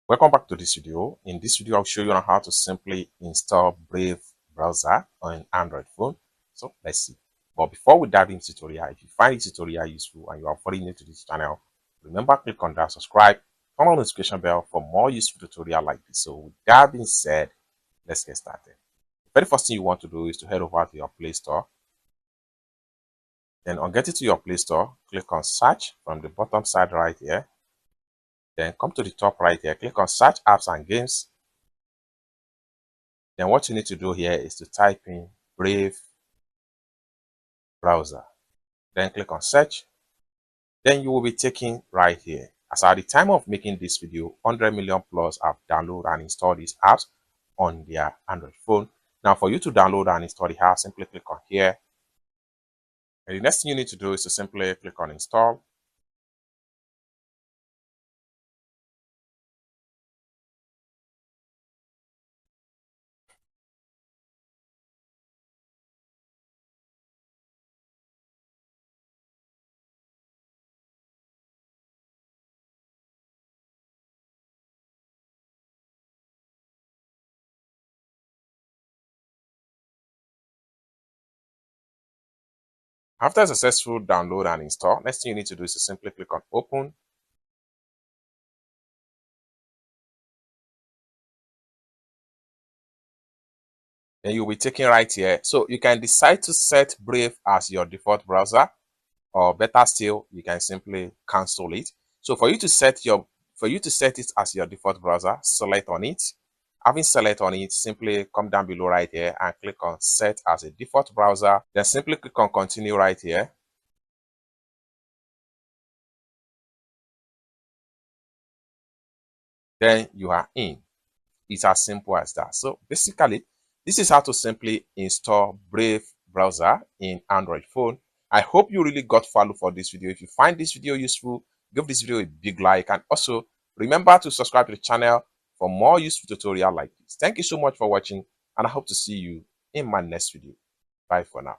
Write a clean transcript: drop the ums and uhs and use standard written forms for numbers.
Welcome back to this video. In this video, I'll show you on how to simply install Brave browser on Android phone. So let's see. But before we dive into the tutorial, if you find this tutorial useful and you are very new to this channel, remember click on that subscribe, turn on the notification bell for more useful tutorial like this. So with that being said, let's get started. The very first thing you want to do is to head over to your Play Store. Then on getting to your Play Store, click on search from the bottom side right here. Then come to the top right here, click on search apps and games. Then what you need to do here is to type in Brave browser. Then click on search. Then you will be taken right here. As at the time of making this video, 100 million plus have downloaded and installed these apps on their Android phone. Now for you to download and install the app, simply click on here. And the next thing you need to do is to simply click on install. After a successful download and install, next thing you need to do is to simply click on open. Then you'll be taken right here. So you can decide to set Brave as your default browser, or better still, you can simply cancel it. So for you to set it as your default browser, select on it. Having select on it, simply come down below right here and click on set as a default browser. Then simply click on continue right here. Then you are in. It's as simple as that. So basically, this is how to simply install Brave browser in Android phone. I hope you really got value for this video. If you find this video useful, give this video a big like, and also remember to subscribe to the channel for more useful tutorial like this. Thank you so much for watching, and I hope to see you in my next video. Bye for now.